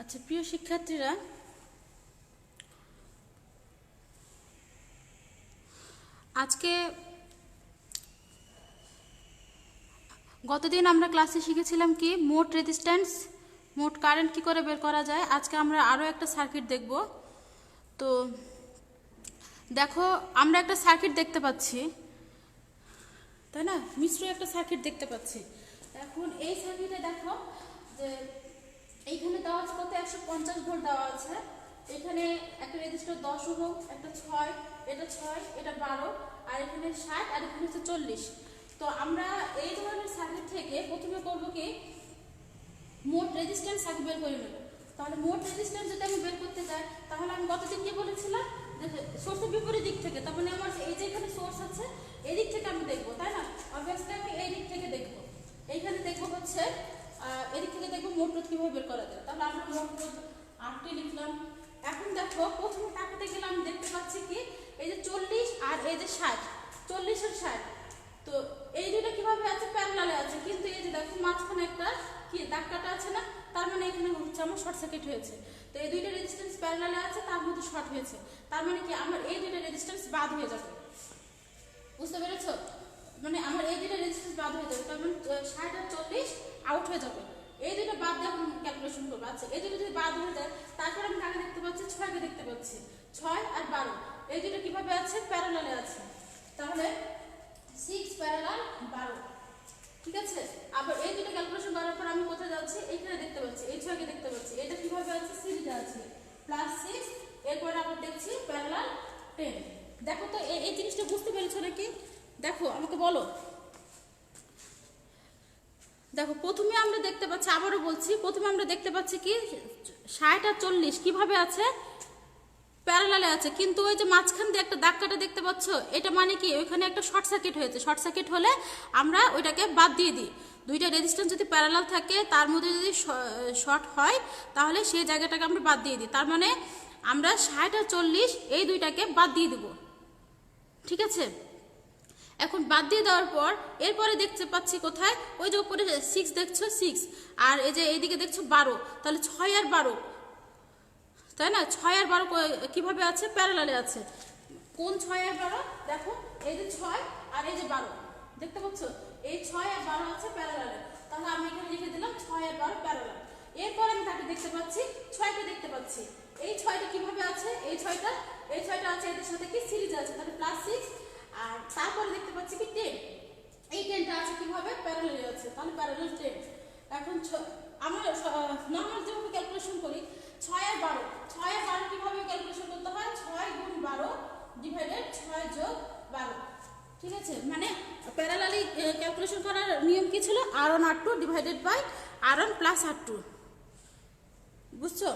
আচ্ছা প্রিয় শিক্ষার্থীরা, আজকে গতদিন আমরা ক্লাসে শিখেছিলাম কি মোট রেজিস্ট্যান্স, মোট কারেন্ট কি করে বের করা যায়। আজকে আমরা আরও একটা সার্কিট দেখব। তো দেখো, আমরা একটা সার্কিট দেখতে পাচ্ছি, তাই না? মিশ্র একটা সার্কিট দেখতে পাচ্ছি। এখন এই সার্কিটে দেখো যে এইখানে দেওয়া আছে কত, 150 ভোল্ট দেওয়া আছে। এখানে একটা রেজিস্টার 10 ওহম, একটা 6, এটা 6, এটা 12, আর এখানে 60, আর এখানে হচ্ছে 40। তো আমরা এই ধরনের সার্কিট থেকে প্রথমে করব কি, মোট রেজিস্ট্যান্স আগে বের করে নেব। তাহলে মোট রেজিস্ট্যান্স যদি আমি বের করতে যাই, তাহলে আমি গতদিন কি বলেছিলাম, যে সোর্সের বিপরীত দিক থেকে, তার মানে আমার এই যে এখানে সোর্স আছে এই দিক থেকে আমি দেখবো, তাই না? অবভিয়াসলি আমি এই দিক থেকে দেখবো, এইখানে দেখবো হচ্ছে এদিক থেকে দেখবো মোট রোধ কিভাবে বের করা যায়। তাহলে আমরা মোট রোধ RT লিখলাম। এখন দেখো প্রথমে তাকাতে গেলে আমি দেখতে পাচ্ছি কি, এই যে 40 আর এই যে 60, 40 আর 60, তো এই দুটো কিভাবে আছে, প্যারালালে আছে। কিন্তু এই যে দেখো মাঝখানে একটা কি দাগ কাটা আছে না, তার মানে এখানে হচ্ছে আমার শর্ট সার্কিট হয়েছে। তো এই দুইটা রেজিস্ট্যান্স প্যারালালে আছে, তার মধ্যে শর্ট হয়েছে, তার মানে কি আমার এই দুইটা রেজিস্ট্যান্স বাদ হয়ে যাবে। বুঝতে পেরেছো? মানে আমার এই দুইটা রেজিস্ট্যান্স বাদ হয়ে যাবে, তার মানে 60 আর 40 আউট হয়ে যাবে। এই দুটো বাদ দিয়ে এখন ক্যালকুলেশন করবো। আচ্ছা, এই দুটো যদি বাদ হয়ে যায়, তারপর আমি কাকে দেখতে পাচ্ছি, 6কে দেখতে পাচ্ছি। 6 আর 12 এই দুটো কিভাবে আছে, প্যারালালে আছে। তাহলে 6 প্যারালাল 12, ঠিক আছে। আবার এই দুটো ক্যালকুলেশন করার পর আমি কোথায় যাচ্ছি, এইখানে দেখতে পাচ্ছি, এই 6কে দেখতে পাচ্ছি। এটা কিভাবে আছে, সিরিজে আছে, +6। এরপর আবার দেখছি প্যারালাল 10। দেখো তো এই জিনিসটা বুঝতে পেরেছো নাকি? দেখো আমাকে বলো। দেখো প্রথমে আমরা দেখতে পাচ্ছি, আবারও বলছি, প্রথমে আমরা দেখতে পাচ্ছি কি 60 আর 40 কিভাবে আছে, প্যারালালে আছে। কিন্তু ওই যে মাঝখান দিয়ে একটা দাগ কাটা দেখতে পাচ্ছ, এটা মানে কি ওইখানে একটা শর্ট সার্কিট হয়েছে। শর্ট সার্কিট হলে আমরা ওইটাকে বাদ দিয়ে দিই। দুইটা রেজিস্ট্যান্স যদি প্যারালাল থাকে, তার মধ্যে যদি শর্ট হয়, তাহলে সেই জায়গাটাকে আমরা বাদ দিয়ে দিই। তার মানে আমরা 60 আর 40 এই দুইটাকে বাদ দিয়ে দেব, ঠিক আছে। এখন বাদ দিয়ে দেওয়ার পর এরপরে দেখতে পাচ্ছি কোথায়, ওই যে উপরে 6 দেখছো, 6, আর এই যে এইদিকে দেখছো 12, তাহলে 6 আর 12, তাই না? 6 আর 12 কিভাবে আছে, প্যারালালে আছে। কোন 6 আর 12? দেখো এই যে 6 আর এই যে 12 দেখতে পাচ্ছ, এই 6 আর 12 আছে প্যারালালে। তাহলে আমি এখানে লিখে দিলাম 6 আর 12 প্যারালাল। এরপর আমি তাকে দেখতে পাচ্ছি, 6কে দেখতে পাচ্ছি। এই 6টা কিভাবে আছে, এই 6টা আছে এদের সাথে কি সিরিজ আছে, তাহলে +6। আর তারপরে দেখতে পাচ্ছি কি 10, এই 10টা আছে কিভাবে, প্যারালালে আছে, তাহলে প্যারালাল 10। এখন আমরা নরমাল যেভাবে ক্যালকুলেশন করি, 6 আর 12 কিভাবে ক্যালকুলেশন করতে হয়, 6 গুণ 12 ডিভাইডেড 6 যোগ 12, ঠিক আছে। মানে প্যারালালি ক্যালকুলেশন করার নিয়ম কি ছিল, R1 R2 divided by R1 plus R2, বুঝছো?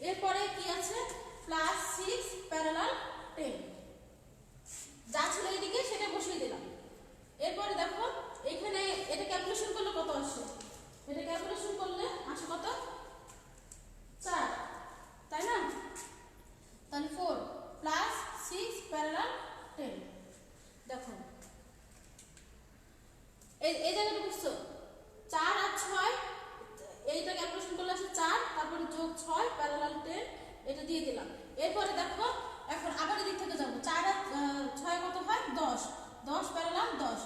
এরপরে কি আছে, +6 প্যারালাল 10, যা ছিল এইদিকে সেটা বসিয়ে দিলাম। এরপরে দেখো এখানে এটা ক্যালকুলেশন করলে কত আসে, এটা ক্যালকুলেশন করলে আসে কত, 4, তাই না? তাহলে 4 +6 প্যারালাল 10। দেখো এই জায়গাটা বুঝছো, 4 আর 6 এইটা ক্যালকুলেশন করলে আসে 4, তারপরে যোগ 6 প্যারালাল 10, এটা দিয়ে দিলাম। এরপরে দেখো এখন আবার এদিক থেকে যাবো, 4 আর 6 কত হয়, 10, 10 প্যারালাল 10।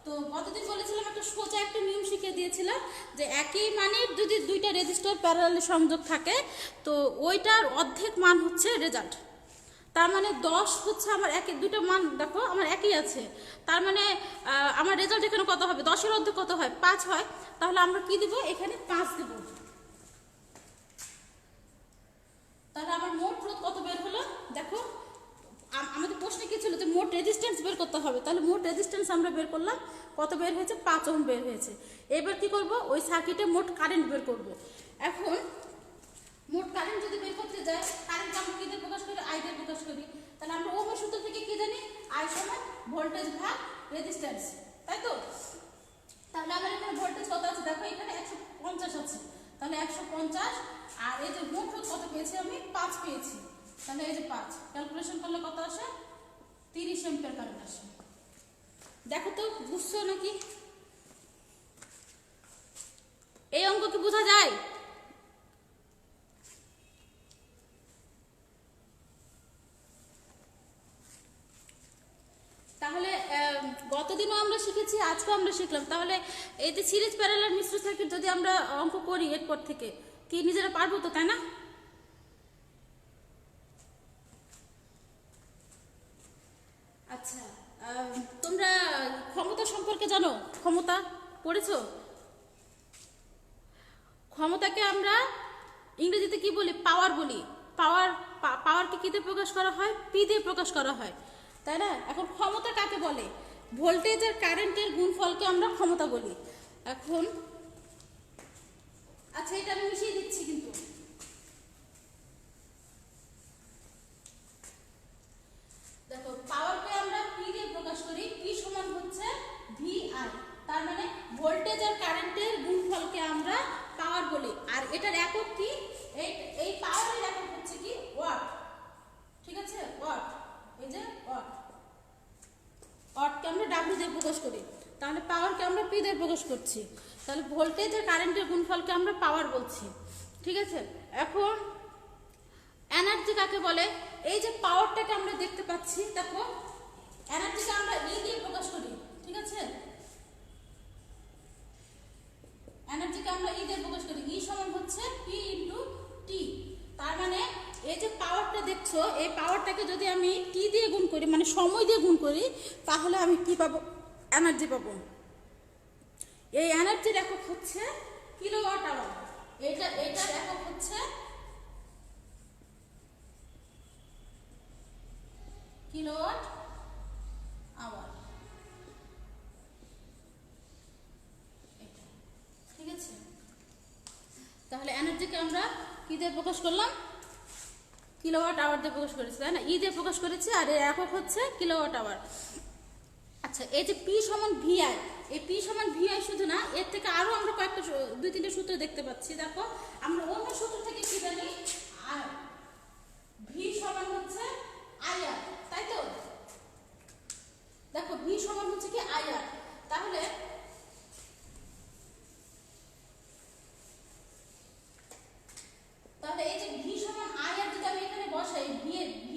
তো গতদিন বলেছিলাম একটা সোজা একটা নিয়ম শিখিয়ে দিয়েছিলাম, যে একই মানের যদি দুইটা রেজিস্টার প্যারালালে সংযোগ থাকে, তো ওইটার অর্ধেক মান হচ্ছে রেজাল্ট। তার মানে 10 হচ্ছে আমার দুটো মান দেখো আমার একই আছে, তার মানে আমার রেজাল্ট এখানে কত হবে, 10-এর অর্ধেক কত হয়, 5 হয়। তাহলে আমরা কি দিব, এখানে 5 দেব। তাহলে আমার মোট রোধ কত বের হলো, দেখো আমাদের প্রশ্নে কি ছিল, যে মোট রেজিস্ট্যান্স বের করতে হবে। তাহলে মোট রেজিস্ট্যান্স আমরা বের করলাম, কত বের হয়েছে, 5 ওহম বের হয়েছে। এবার কি করব, ওই সার্কিটে মোট কারেন্ট বের করব। এখন মোট কারেন্ট যদি বের করতে যাই, কারেন্ট আমরা কি দিয়ে প্রকাশ করি, I দিয়ে প্রকাশ করি। তাহলে আমরা ওহমের সূত্র থেকে কি জানি, I সমান ভোল্টেজ ভাগ রেজিস্ট্যান্স, তাই তো? তাহলে আমার এখানে ভোল্টেজ কত আছে, দেখো এখানে 150 আছে, তাহলে 150, আর এই যে মোট রোধ কত পেয়েছি আমি, 5 পেয়েছি। তাহলে এই যে 5 ক্যালকুলেশন করলে কত আসে, 30 অ্যাম্পিয়ার কারেন্ট আসে। দেখো তো বুঝছো নাকি, এই অঙ্ক কি বোঝা যায়? শিখেছি, আজকে আমরা শিখলাম। তাহলে এই যে সিরিজ প্যারালাল মিশ্র সার্কিট যদি আমরা অঙ্ক করি এরপর থেকে, কি নিজেরা পারবো তো, তাই না? আচ্ছা, তোমরা ক্ষমতা সম্পর্কে জানো? ক্ষমতা পড়েছো? ক্ষমতাকে আমরা ইংরেজিতে কি বলি? পাওয়ার বলি। পাওয়ারকে কি দিয়ে প্রকাশ করা হয়? পি দিয়ে প্রকাশ করা হয়, তাই না? এখন ক্ষমতা কাকে বলে? ভোল্টেজ আর কারেন্টের গুণফলকে আমরা ক্ষমতা বলি। এখন আচ্ছা, এটা আমি মিশিয়ে দিচ্ছি কিন্তু। দেখো, পাওয়ারকে আমরা পি দিয়ে প্রকাশ করি। পি সমান হচ্ছে ভি আই, তার মানে ভোল্টেজ আর কারেন্টের গুণফলকে আমরা পাওয়ার বলি। আর এটার একক কি? এই পাওয়ারের একক হচ্ছে কি? ওয়াট। ঠিক আছে, ওয়াট। এই যে ওয়াট, ওয়াটকে আমরা ডাব্লিউ দিয়ে প্রকাশ করি, তাহলে পাওয়ারকে আমরা পি দিয়ে প্রকাশ করছি। তাহলে ভোল্টেজ আর কারেন্টের গুণফলকে আমরা পাওয়ার বলছি। ঠিক আছে, এখন এনার্জি কাকে বলে? এই যে পাওয়ারটাকে আমরা দেখতে পাচ্ছি, দেখো এনার্জিকে আমরা ই দিয়ে প্রকাশ করি। ঠিক আছে, এনার্জিকে আমরা ই দিয়ে প্রকাশ করি। ই সমান হচ্ছে পি ইন্টু টি। তার মানে এই যে পাওয়ারটা দেখছো, এই পাওয়ারটাকে যদি আমি টি দিয়ে গুণ করি, মানে সময় দিয়ে গুণ করি, তাহলে আমি কি পাবো? এনার্জি পাবো। এই এনার্জির একক হচ্ছে কিলোওয়াট আওয়ার। এটার একক হচ্ছে কিলোওয়াট আওয়ার। ঠিক আছে, তাহলে এনার্জিকে আমরা কি দিয়ে প্রকাশ করলাম? কিলোওয়াট আওয়ার দিয়ে প্রকাশ করেছি, তাই না? ই দিয়ে প্রকাশ করেছি, আর এর একক হচ্ছে কিলোওয়াট আওয়ার। আচ্ছা, এই যে পি সমান ভিআই, এই পি সমান ভিআই শুধু না, এর থেকে আরো আমরা কয়েকটা 2-3টে সূত্র দেখতে পাচ্ছি। দেখো, আমরা অন্য সূত্র থেকে কি জানি? আর ভি সমান হচ্ছে আইআর, তাই তো? দেখো, ভি সমান হচ্ছে কি? আইআর। তাহলে এই যে ভি সমান আইআর যদি আমি এখানে বসাই, ভি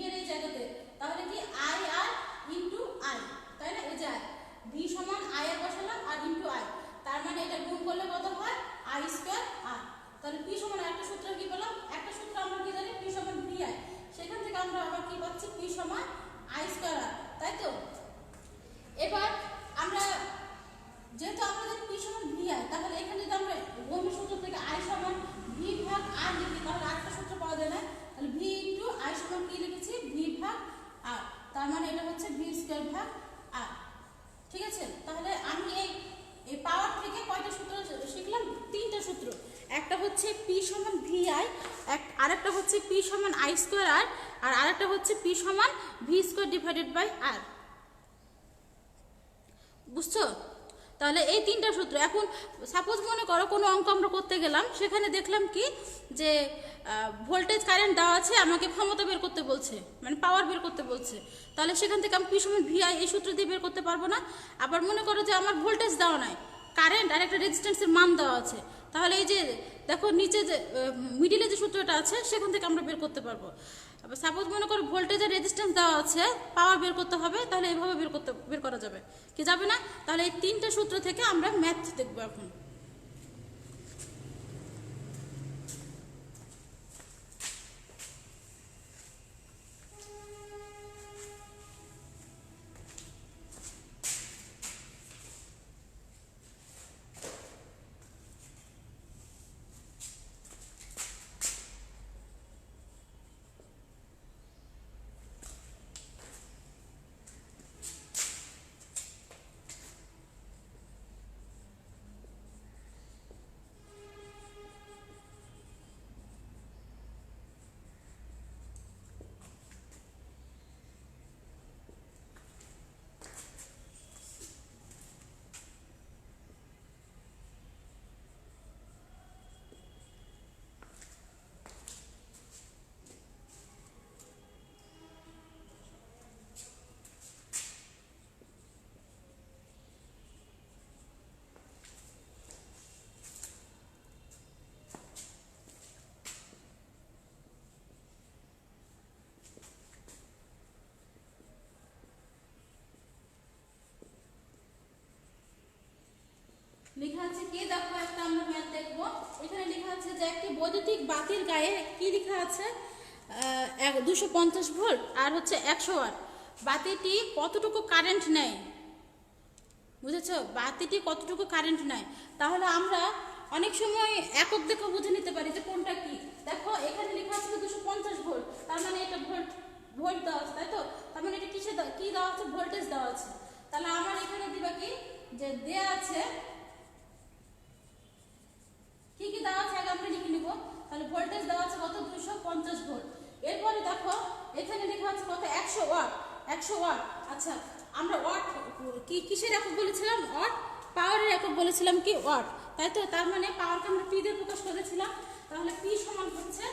এর এই জায়গাতে, তাহলে কি? আইআর ইনটু আই, তাই না? এই যে ভি সমান আইআর বসালাম আর ইনটু আই, তার মানে এটা গুণ করলে কত হয়? আই স্কয়ার আর। তাহলে পি সমান একটা সূত্র কি পেলাম? একটা সূত্র আমরা কি জানি? পি সমান ভিআই। সেখান থেকে আমরা আবার কি পাচ্ছি? পি সমান আই স্কয়ার আর, তাই তো? এবার আমরা যেহেতু আমরা জানি পি সমান ভিআই, তাহলে এখানে যদি আমরা অন্য সূত্র থেকে আই সমান ভি ভাগ আর লিখি, তাহলে আরেকটা সূত্র পাওয়া যায় না? তাহলে ভি ইনটু আই সমান কি লিখেছি? ভি ভাগ আর, তার মানে এটা হচ্ছে ভি স্কয়ার ভাগ আর। ঠিক আছে, তাহলে আমি এই পাওয়ার থেকে কয়টা সূত্র শিখলাম? 3টা সূত্র। একটা হচ্ছে পি সমান ভিআই, আরেকটা হচ্ছে পি সমান আই স্কয়ার আর, আর আরেকটা হচ্ছে পি সমান ভি স্কয়ার ডিভাইডেড বাই আর। বুঝছো? তাহলে এই 3টা সূত্র। এখন সাপোজ মনে করো কোনো অঙ্ক আমরা করতে গেলাম, সেখানে দেখলাম কি যে ভোল্টেজ কারেন্ট দেওয়া আছে, আমাকে ক্ষমতা বের করতে বলছে, মানে পাওয়ার বের করতে বলছে। তাহলে সেখান থেকে আমি পি সমান ভিআই এই সূত্র দিয়ে বের করতে পারবো না। আবার মনে করো যে আমার ভোল্টেজ দেওয়া নাই, কারেন্ট আর একটা রেজিস্ট্যান্সের মান দেওয়া আছে, তাহলে এই যে দেখো নিচে যে মিডিলে যে সূত্রটা আছে, সেখান থেকে আমরা বের করতে পারবো। আবার সাপোজ মনে করো ভোল্টেজ আর রেজিস্ট্যান্স দেওয়া আছে, পাওয়ার বের করতে হবে, তাহলে এইভাবে বের করা যাবে কি? যাবে না? তাহলে এই 3টা সূত্র থেকে আমরা ম্যাথ দেখবো এখন। দেখো একটা আমরা ম্যাথ দেখবো। এখানে লেখা আছে যে একটি বৈদ্যুতিক বাতির গায়ে কি লেখা আছে, 250 ভোল্ট আর হচ্ছে 100 ওয়াট। বাতিটি কতটুকু কারেন্ট নেয়, বুঝেছো? বাতিটি কতটুকু কারেন্ট নেয়। তাহলে আমরা অনেক সময় একক দেখে বুঝে নিতে পারি যে কোনটা কি। দেখো এখানে লেখা আছে 250 ভোল্ট, তার মানে এটা ভোল্ট দেওয়া আছে, তাই তো? তার মানে এটা কি দেওয়া আছে, ভোল্টেজ দেওয়া আছে। তাহলে আমার এখানে দিবা কি, যে দেয়া আছে কি কি দেওয়া আছে আগে আমরা লিখে নিব। তাহলে ভোল্টেজ দেওয়া আছে কত, 250 ভোল্ট। এরপরে দেখো এখানে লেখা আছে কত, 100 ওয়াট। 100 ওয়াট, আচ্ছা আমরা ওয়াট কিসের একক বলেছিলাম, ওয়াট। পাওয়ারের একক বলেছিলাম কি, ওয়াট, তাই তো? তার মানে পাওয়ারকে আমরা পি দিয়ে প্রকাশ করেছিলাম। তাহলে পি সমান হচ্ছে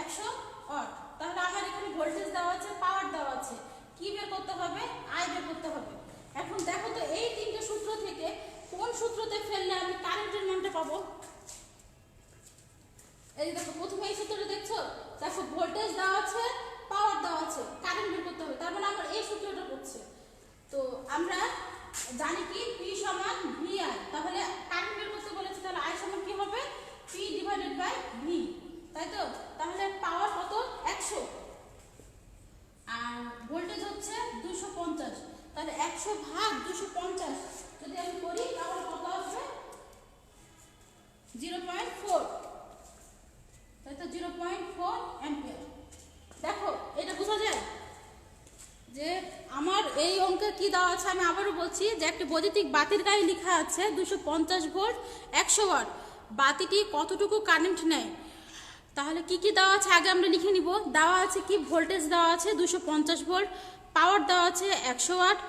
100 ওয়াট। তাহলে আমার এখানে ভোল্টেজ দেওয়া আছে, পাওয়ার দেওয়া আছে, কি বের করতে হবে, আই বের করতে হবে। এখন দেখো তো এই তিনটে সূত্র থেকে কোন সূত্রতে ফেললে আমি কারেন্টের মানটা পাবো। এই দেখো প্রথমে এই সূত্রটা দেখছো, দেখো ভোল্টেজ দেওয়া আছে, পাওয়ার দেওয়া আছে, কারেন্ট বের করতে হবে। তার মানে আমার এই সূত্রটা পড়ছে। তো আমরা জানি কি, পি সমান ভি আই। তাহলে কারেন্ট বের করতে বলেছে, তাহলে আই সমান কি হবে, পি ডিভাইডেড বাই ভি, তাই তো? তাহলে পাওয়ার কত, 100, আর ভোল্টেজ হচ্ছে 250। তাহলে 100 ভাগ 250 যদি আমি করি তাহলে কত আসবে, 0.4, তাই তো? 0.4 অ্যাম্পিয়ার। দেখো এটা বোঝা যায় যে আমার এই অঙ্কে কি দেওয়া আছে। আমি আবারও বলছি যে একটি বৈদ্যুতিক বাতির গায়ে লেখা আছে 250 ভোল্ট 100 ওয়াট। বাতিটি কতটুকু কারেন্ট নেয়, তাহলে কি কি দেওয়া আছে আগে আমরা লিখে নিব। দেওয়া আছে কি, ভোল্টেজ দেওয়া আছে 250 ভোল্ট, পাওয়ার দেওয়া আছে 100 ওয়াট,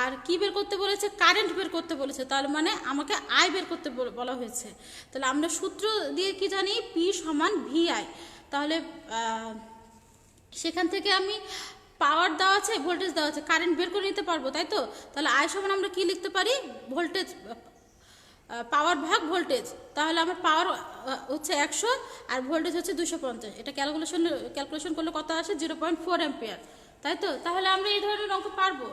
আর কি বের করতে বলেছে, কারেন্ট বের করতে বলেছে। তার মানে আমাকে আই বের করতে বলা হয়েছে। তাহলে আমরা সূত্র দিয়ে কি জানি, পি সমান ভি আই। তাহলে সেখান থেকে আমি পাওয়ার দেওয়া আছে, ভোল্টেজ দেওয়া আছে, কারেন্ট বের করে নিতে পারবো, তাই তো? তাহলে আই সমান আমরা কি লিখতে পারি, ভোল্টেজ, পাওয়ার ভাগ ভোল্টেজ। তাহলে আমার পাওয়ার হচ্ছে 100 আর ভোল্টেজ হচ্ছে 250। এটা ক্যালকুলেশন করলে কত আসে, 0.4 অ্যাম্পিয়ার, তাই তো? তাহলে আমরা এই ধরনের অঙ্ক পারবো।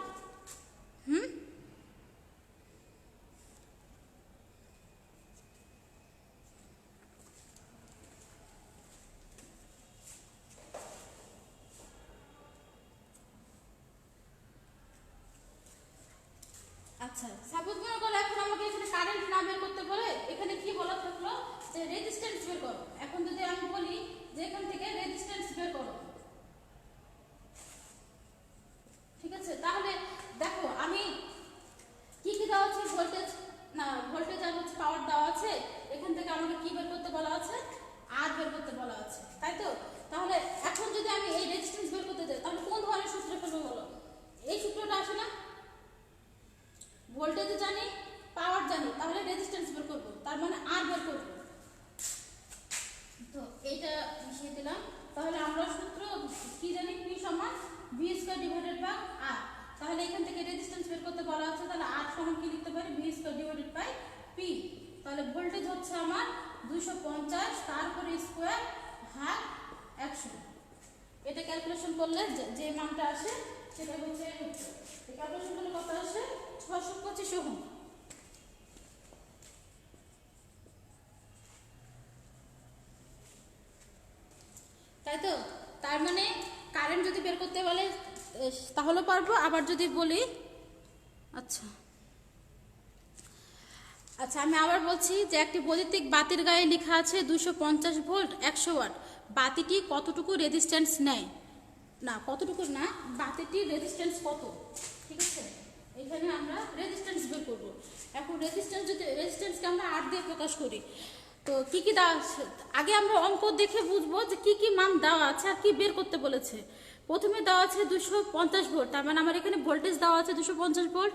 আচ্ছা, সাপোজ মনে করো এখন আমাকে এখানে কারেন্ট না বের করতে বলে, এখানে কি বলা থাকলো যে রেজিস্ট্যান্স বের করো। এখন যদি আমি বলি যে এখান থেকে রেজিস্ট্যান্স বের করো, ঠিক আছে? তাহলে দেখো আমি কি কি দেওয়া আছে, ভোল্টেজ আর হচ্ছে পাওয়ার দেওয়া আছে। এখান থেকে আমাকে কি বের করতে বলা আছে, আর বের করতে বলা আছে, তাই তো? তাহলে এখন যদি আমি এই রেজিস্ট্যান্স বের করতে যাই, তাহলে কোন ধরনের সূত্র ফেলবো বলো? এই সূত্রটা আসে না, ভোল্টেজ জানি, পাওয়ার জানি, তাহলে রেজিস্ট্যান্স বের করব, তার মানে আর বের করব। তো এইটা মিশিয়ে দিলাম। তাহলে আমরা সূত্র কি জানি, পি সমান ভি স্কয়ার ডিভাইডেড বাই আর। তাহলে এখান থেকে রেজিস্ট্যান্স বের করতে বলা আছে, তাহলে আর সমান কি লিখতে পারি, V square divided by P. তাহলে ভোল্টেজ হচ্ছে আমার 250, তারপরে স্কয়ার ভাগ 100। এটা ক্যালকুলেশন করলে যে মানটা আসে সেটা হচ্ছে ক্যালকুলেশন করলে কত আসে, 625 ওহম। তাই তো? তার মানে কারেন্ট যদি বের করতে বলে তাহলে পারবো। আবার যদি বলি, আচ্ছা আমি আবার বলছি যে একটি বৈদ্যুতিক বাতির গায়ে লেখা আছে 250 ভোল্ট 100 ওয়াট। বাতিটি কতটুকু রেজিস্ট্যান্স নেয়, না কতটুকু না, বাতিটির রেজিস্ট্যান্স কত, ঠিক আছে? এখানে আমরা রেজিস্ট্যান্স বের করব। এখন রেজিস্ট্যান্সকে আমরা আর দিয়ে প্রকাশ করি, তো কি কি দেওয়া আছে আগে আমরা অঙ্ক দেখে বুঝবো যে কি কি মান দেওয়া আছে আর কি বের করতে বলেছে। প্রথমে দেওয়া আছে 250 ভোল্ট, তার মানে আমার এখানে ভোল্টেজ দেওয়া আছে 250 ভোল্ট,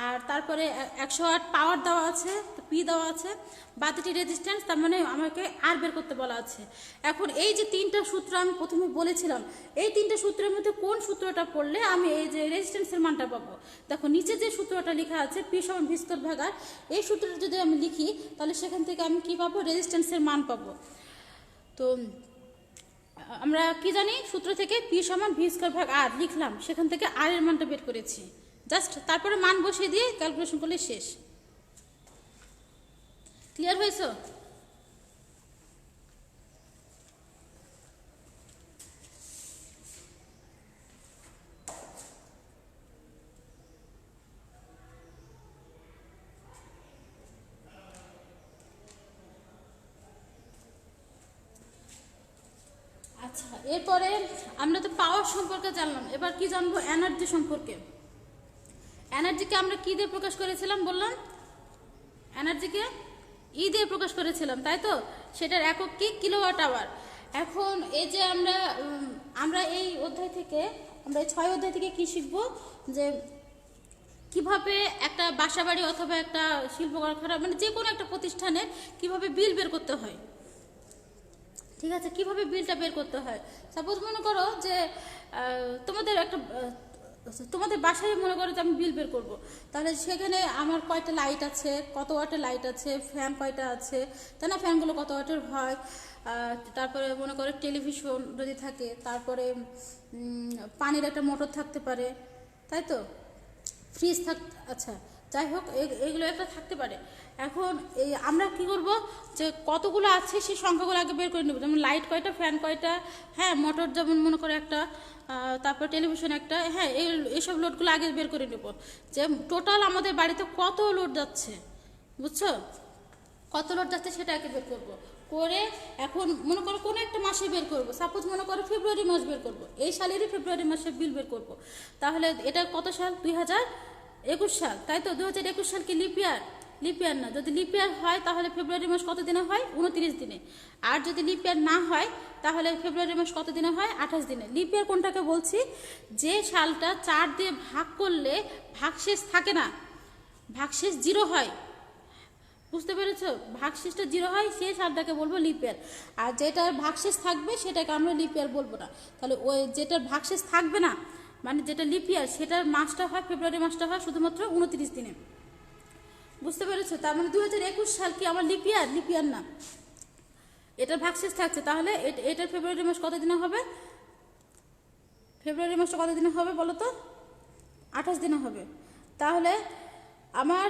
আর তারপরে 100 ওয়াট পাওয়ার দেওয়া আছে, পি দেওয়া আছে, বাতিটি রেজিস্ট্যান্স, তার মানে আমাকে আর বের করতে বলা আছে। এখন এই যে তিনটা সূত্র আমি প্রথমে বলেছিলাম, এই তিনটা সূত্রের মধ্যে কোন সূত্রটা পড়লে আমি এই যে রেজিস্ট্যান্সের মানটা পাবো। দেখো নিচে যে সূত্রটা লেখা আছে পি সমান ভি স্কয়ার ভাগ আর, এই সূত্রটা যদি আমি লিখি তাহলে সেখান থেকে আমি কি পাবো, রেজিস্ট্যান্সের মান পাবো। তো আমরা কি জানি, সূত্র থেকে পি সমান ভি স্কয়ার ভাগ আর লিখলাম, সেখান থেকে আর এর মানটা বের করেছি, জাস্ট তারপরে মান বসিয়ে দিয়ে ক্যালকুলেশন করলে শেষ। ক্লিয়ার হয়েছে? আচ্ছা, এরপরে আমরা তো পাওয়ার সম্পর্কে জানলাম, এবার কি জানবো? এনার্জি সম্পর্কে। এনার্জিকে আমরা কি দিয়ে প্রকাশ করেছিলাম বললাম? এনার্জিকে ই দিয়ে প্রকাশ করেছিলাম, তাই তো? সেটার একক কি? Kilowatt hour. এখন এই যে আমরা এই অধ্যায় থেকে, আমরা এই 6 অধ্যায় থেকে কি শিখবো? যে কিভাবে একটা বাসাবাড়ি অথবা একটা শিল্প কারখানা, মানে যে কোনো একটা প্রতিষ্ঠানে কিভাবে বিল বের করতে হয়। ঠিক আছে, কিভাবে বিলটা বের করতে হয়? সাপোজ মনে করো যে তোমাদের বাসায় মনে করো যে আমি বিল বের করব, তাহলে সেখানে আমার কয়টা লাইট আছে, কত ওয়াটের লাইট আছে, ফ্যান কয়টা আছে, তাই না? ফ্যানগুলো কত ওয়াটের হয়, তারপরে মনে করো টেলিভিশন যদি থাকে, তারপরে পানির একটা মোটর থাকতে পারে, তাই তো? ফ্রিজ আচ্ছা, যাই হোক, এগুলো একটা থাকতে পারে। এখন এই আমরা কি করব, যে কতগুলো আছে সেই সংখ্যাগুলো আগে বের করে নেব। যেমন লাইট কয়টা, ফ্যান কয়টা, হ্যাঁ, মোটর যেমন মনে করে একটা, তারপর টেলিভিশন একটা, হ্যাঁ, এইসব লোডগুলো আগে বের করে নেব, যে টোটাল আমাদের বাড়িতে কত লোড যাচ্ছে, বুঝছো? কত লোড যাচ্ছে সেটা আগে বের করব করে, এখন মনে করো কোনো একটা মাসে বের করব, সাপোজ মনে করো ফেব্রুয়ারি মাস বের করব, এই সালেরই ফেব্রুয়ারি মাসে বিল বের করব। তাহলে এটা কত সাল? 2021 সাল, তাই তো? 2021 সাল কি লিপ ইয়ার? লিপ ইয়ার না। যদি লিপ ইয়ার হয় তাহলে ফেব্রুয়ারি মাস কত দিনে হয়? 29 দিনে। আর যদি লিপ ইয়ার না হয় তাহলে ফেব্রুয়ারি মাস কত দিনে হয়? 28 দিনে। লিপ ইয়ার কোনটাকে বলছি? যে সালটা 4 দিয়ে ভাগ করলে ভাগশেষ থাকে না, ভাগশেষ 0 হয়, বুঝতে পেরেছো? ভাগশেষটা 0 হয়, সেই সালটাকে বলবো লিপ ইয়ার। আর যেটার ভাগশেষ থাকবে সেটাকে আমরা লিপ ইয়ার বলবো না। তাহলে ওই যেটার ভাগশেষ থাকবে না, মানে যেটা লিপ ইয়ার, সেটার মাসটা হয়, ফেব্রুয়ারি মাসটা হয় শুধুমাত্র 29 দিনে, বুঝতে পেরেছো? তার মানে 2021 সাল কি আমার লিপ ইয়ার? লিপ ইয়ার না, এটার ভাগশেষ থাকছে। তাহলে এটার ফেব্রুয়ারি মাস কত দিনে হবে? ফেব্রুয়ারি মাসটা কত দিনে হবে বলো তো? 28 দিনে হবে। তাহলে আমার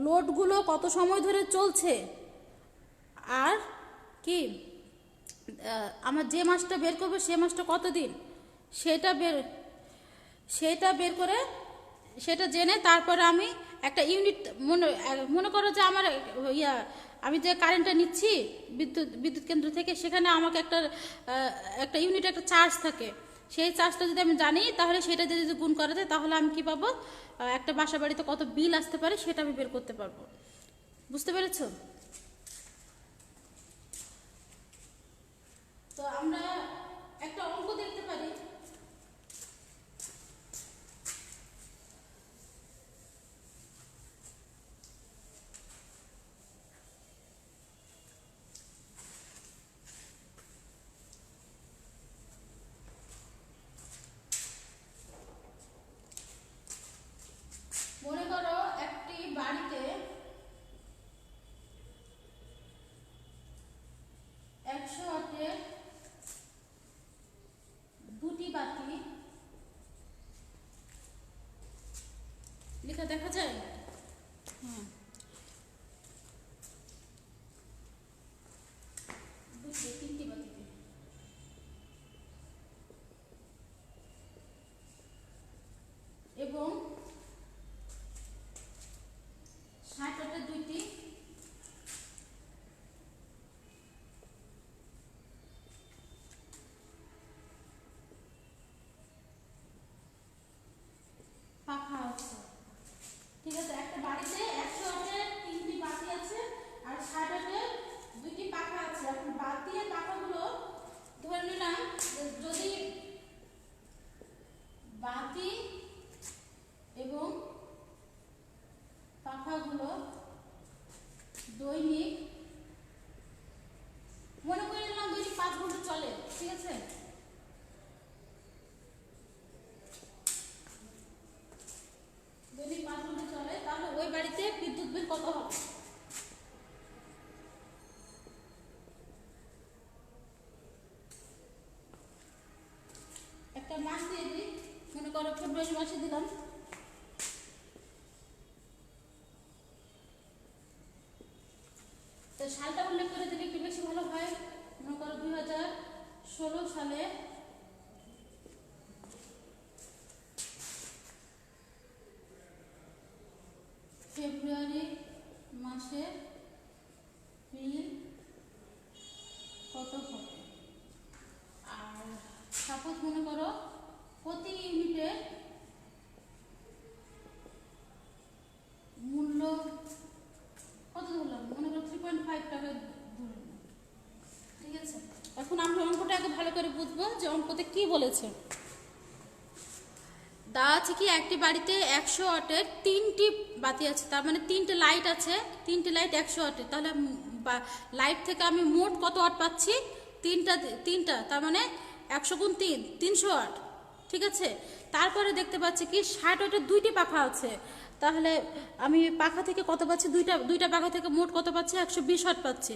লোডগুলো কত সময় ধরে চলছে, আর কি আমার যে মাসটা বের করবো সে মাসটা কত দিন, সেটা বের করে, সেটা জেনে তারপরে আমি একটা ইউনিট, মনে করো যে আমার আমি যে কারেন্টটা নিচ্ছি বিদ্যুৎ কেন্দ্র থেকে, সেখানে আমাকে একটা ইউনিট, একটা চার্জ থাকে। সেই চার্জটা যদি আমি জানি, তাহলে সেটা যদি গুণ করা যায়, তাহলে আমি কি পাবো? একটা বাসা বাড়িতে কত বিল আসতে পারে সেটা আমি বের করতে পারবো। বুঝতে পেরেছো? তো আমরা একটা অঙ্ক দেখতে পারি। মনে করো একটি বাড়িতে 100 ওয়াটের 2টি বাতি, লেখা দেখা যায়? হ্যাঁ, 3টি বাতিতে, এবং 60 ওয়াটের 2টি পাখা আছে। ঠিক আছে, একটা বাড়িতে 100 ওয়াটের 3টি বাতি আছে আর 60 ওয়াটের 2টি পাখা আছে। এখন বাতি আর পাখাগুলো ধরে নিলাম, যদি বাতি এবং পাখাগুলো দৈনিক, মনে করে নিলাম দৈনিক 5 ঘন্টা চলে, ঠিক আছে? দৈনিক 5 ঘন্টা চলে, তাহলে ওই বাড়িতে বিদ্যুৎ বিল কত হবে? একটা মাস দিয়ে দিই, মনে করো ফেব্রুয়ারি মাসে দিলাম। তো সালটা উল্লেখ করে দিলে একটু বেশি ভালো হয়। মনে করো 2016 সালে ফেব্রুয়ারি মাসে বিল কত হবে। আর সাপোজ মনে করো প্রতি ইউনিটে মূল্য কত ধরলাম, মনে করো 3.5 টাকা ধরলাম, ঠিক আছে। এখন আমরা অঙ্কটা আগে ভালো করে বুঝবো যে অঙ্কতে কি বলেছে। দেওয়া আছে কি একটি বাড়িতে 100 ওয়াটের 3টি বাতি আছে, তার মানে 3টে লাইট আছে, 3টে লাইট 100 ওয়াটের। তাহলে লাইট থেকে আমি মোট কত ওয়াট পাচ্ছি, তিনটা, তার মানে 100 গুণ 3 300 ওয়াট, ঠিক আছে। তারপরে দেখতে পাচ্ছি কি 60 ওয়াটের 2টি পাখা আছে, তাহলে আমি পাখা থেকে কত পাচ্ছি, দুইটা পাখা থেকে মোট কত পাচ্ছি, 120 ওয়াট পাচ্ছি।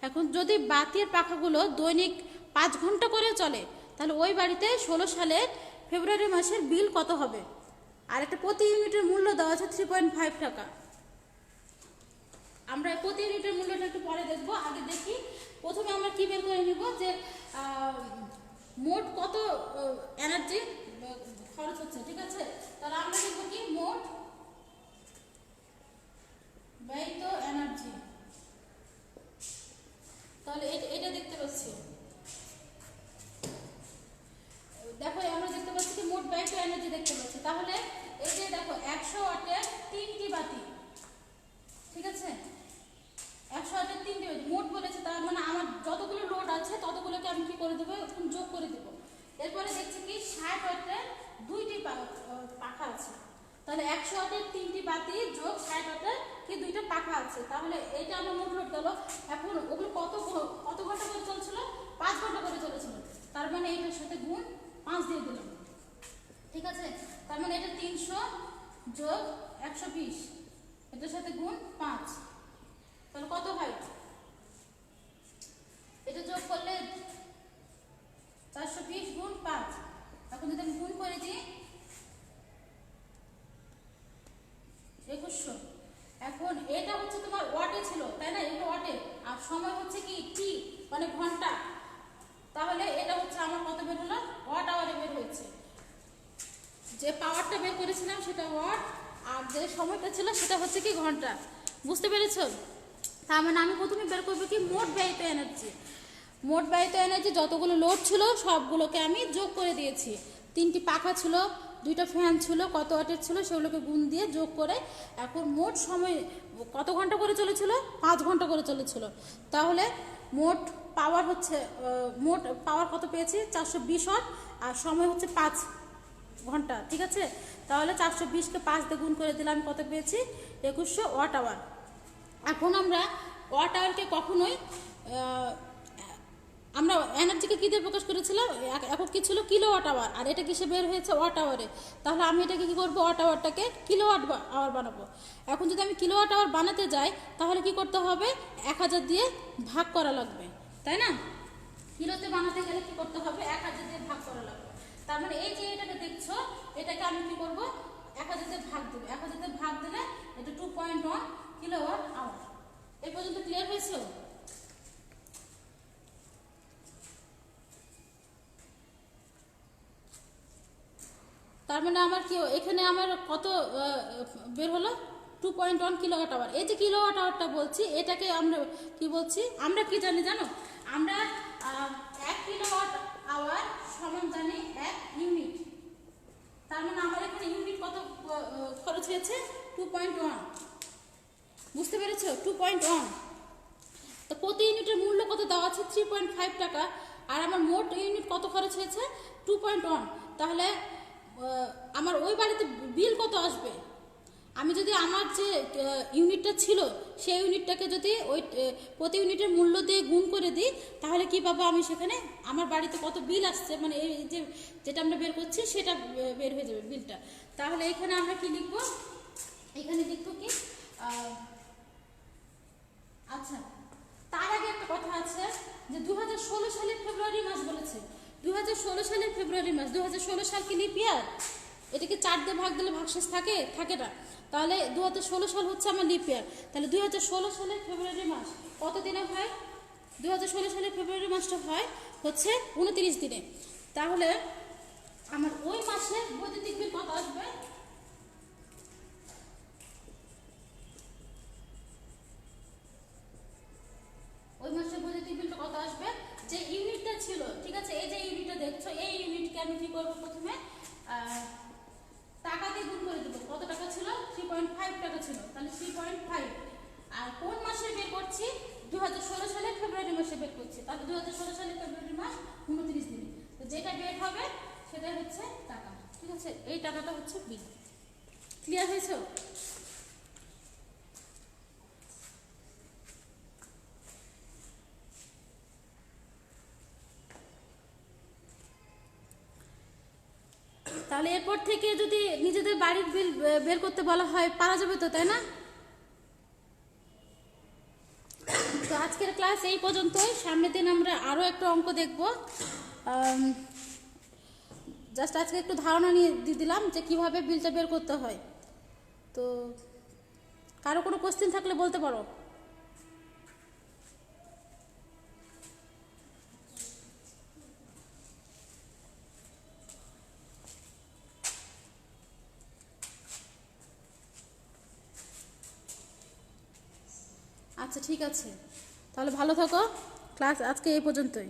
এখন যদি বাতির পাখাগুলো দৈনিক 5 ঘন্টা করে চলে, তাহলে ওই বাড়িতে 16 সালের ফেব্রুয়ারি মাসের বিল কত হবে। আর একটা প্রতি ইউনিটের মূল্য দেওয়া আছে 3.5 টাকা। আমরা প্রতি ইউনিটের মূল্যটা একটু পরে দেখবো, আগে দেখি প্রথমে আমরা কি বের করে নিব যে মোট কত এনার্জি খরচ হচ্ছে, ঠিক আছে। তাহলে আমরা দেখবো কি মোট ব্যয়িত এনার্জি, তাহলে এটা দেখতে পাচ্ছি। দেখো আমরা দেখতে পাচ্ছি কি মোট ব্যয়িত এনার্জি দেখতে পাচ্ছি। তাহলে এই যে দেখো 100 ওয়াটের 3টি বাতি, ঠিক আছে, 100 ওয়াটের 3টি বাতি মোট বলেছে, তার মানে আমার যতগুলো লোড আছে ততগুলোকে আমি কি করে দেবো, এখন যোগ করে দেবো। এরপরে দেখছি কি 60 ওয়াটের 2টি পাখা আছে, তাহলে 100 ওয়াটের 3টি বাতি যোগ 60 ওয়াটের কি 2টা পাখা আছে, তাহলে এইটা আমার মোট লোড গেল। এখন ওগুলো কত ঘন্টা করে চলছিল, 5 ঘন্টা করে চলেছিল, তার মানে এইটার সাথে গুণ 5 দিয়ে দিলাম, ঠিক আছে। তার মানে এটা 300 যোগ 120, এটার সাথে গুণ 5, তাহলে কত হয়, এটা যোগ করলে 420 গুণ 5। এখন যদি আমি গুণ করে দিই 2100। এখন এটা হচ্ছে তোমার ওয়াটে ছিল, তাই না, এটা ওয়াটে, আর সময় হচ্ছে কি টি মানে ঘন্টা, তাহলে এটা হচ্ছে আমার কত বের হলো, ওয়াট আওয়ারে বের হয়েছে। যে পাওয়ারটা বের করেছিলাম সেটা ওয়াট, আর যে সময়টা ছিল সেটা হচ্ছে কি ঘন্টা, বুঝতে পেরেছো। তার মানে আমি প্রথমে বের করবো কি মোট ব্যয়িত এনার্জি। মোট ব্যয়িত এনার্জি যতগুলো লোড ছিল সবগুলোকে আমি যোগ করে দিয়েছি। 3টি পাখা ছিল, 2টা ফ্যান ছিল, কত ওয়াটের ছিল সেগুলোকে গুণ দিয়ে যোগ করে এখন মোট সময় কত ঘন্টা করে চলেছিল, 5 ঘন্টা করে চলেছিল। তাহলে মোট পাওয়ার হচ্ছে মোট পাওয়ার কত পেয়েছি, 420 ওয়াট, আর সময় হচ্ছে 5 ঘন্টা, ঠিক আছে। তাহলে 420কে 5 দিয়ে গুণ করে দিলাম, কত পেয়েছি, 2100 ওয়াট আওয়ার। এখন আমরা ওয়াট আওয়ারকে কখনোই আমরা এনার্জিকে কী দিয়ে প্রকাশ করেছিলাম, একক কী ছিল, কিলোওয়াট আওয়ার, আর এটা কিসে বের হয়েছে, ওয়াট আওয়ারে। তাহলে আমি এটাকে কী করবো, ওয়াট আওয়ারটাকে কিলোওয়াট আওয়ার বানাবো। এখন যদি আমি কিলোওয়াট আওয়ার বানাতে যাই তাহলে কি করতে হবে, 1000 দিয়ে ভাগ করা লাগবে, তাই না। কিলোতে বানাতে গেলে কি করতে হবে, 1000 দিয়ে ভাগ করা লাগবে। তার মানে এই যে এটাকে দেখছো, এটাকে আমি কি করবো, 1000 দিয়ে ভাগ দেবো। 1000 দিয়ে ভাগ দিলে এটা 2.1 কিলোওয়াট আওয়ার। এই পর্যন্ত ক্লিয়ার হয়েছে। তার মানে আমার কি এখানে আমার কত বের হলো, 2.1 কিলোওয়াট আওয়ার। এই যে কিলোওয়াট আওয়ারটা বলছি, এটাকে আমরা কি বলছি, আমরা কি জানি জানো, আমরা 1 কিলোওয়াট আওয়ার সমান জানি 1 ইউনিট। তার মানে আমার এখানে ইউনিট কত খরচ হয়েছে, 2.1, বুঝতে পেরেছো, 2.1। তো প্রতি ইউনিটের মূল্য কত দেওয়া আছে, 3.5 টাকা, আর আমার মোট ইউনিট কত খরচ হয়েছে, 2.1। তাহলে আমার ওই বাড়িতে বিল কত আসবে, আমি যদি আমার যে ইউনিটটা ছিল সেই ইউনিটটাকে যদি ওই প্রতি ইউনিটের মূল্য দিয়ে গুণ করে দিই, তাহলে কি পাবো আমি সেখানে, আমার বাড়িতে কত বিল আসছে, মানে এই যে যেটা আমরা বের করছি সেটা বের হয়ে যাবে বিলটা। তাহলে এখানে আমরা কি লিখবো, এখানে লিখবো কি, আচ্ছা তার আগে একটা কথা আছে যে 2016 সালের ফেব্রুয়ারি মাস বলেছে, 2016 সালের ফেব্রুয়ারি মাস, 2016 সাল কি লিপ ইয়ার, এটাকে 4 দিয়ে ভাগ দিলে ভাগশেষ থাকে না। তাহলে 2016 সাল হচ্ছে আমার লিপ ইয়ার। তাহলে 2016 সালের ফেব্রুয়ারি মাস কত দিনে হয়? 2016 সালের ফেব্রুয়ারি মাসটা হয় হচ্ছে 29 দিনে। তাহলে আমার ওই মাসে বৈদ্যুতিক বিল কত আসবে? ওই মাসে বৈদ্যুতিক বিলটা কত আসবে? যে ইউনিটটা ছিল, ঠিক আছে, এই যে ইউনিটটা দেখছো, এই ইউনিটকে আমি কি করবো? প্রথমে টাকা দিয়ে গুণ করে দেবো। কত টাকা ছিল? 3.5 টাকা ছিল। তাহলে 3.5। আর কোন মাসে বের করছি? 2016 সালের ফেব্রুয়ারি মাসে বের করছি। তাহলে 2016 সালের ফেব্রুয়ারি মাস 29 দিনে। তো যেটা বের হবে সেটাই হচ্ছে টাকা, ঠিক আছে? এই টাকাটা হচ্ছে বিল। ক্লিয়ার হয়েছে? তাহলে এরপর থেকে যদি নিজেদের বাড়ির বিল বের করতে বলা হয়, পারা যাবে তো, তাই না? তো আজকের ক্লাস এই পর্যন্তই। সামনের দিন আমরা আরও একটা অঙ্ক দেখব। জাস্ট আজকে একটু ধারণা নিয়ে দিলাম যে কিভাবে বিলটা বের করতে হয়। তো কারো কোনো কোশ্চেন থাকলে বলতে পারো। আচ্ছা, ঠিক আছে, তাহলে ভালো থাকো। ক্লাস আজকে এই পর্যন্তই।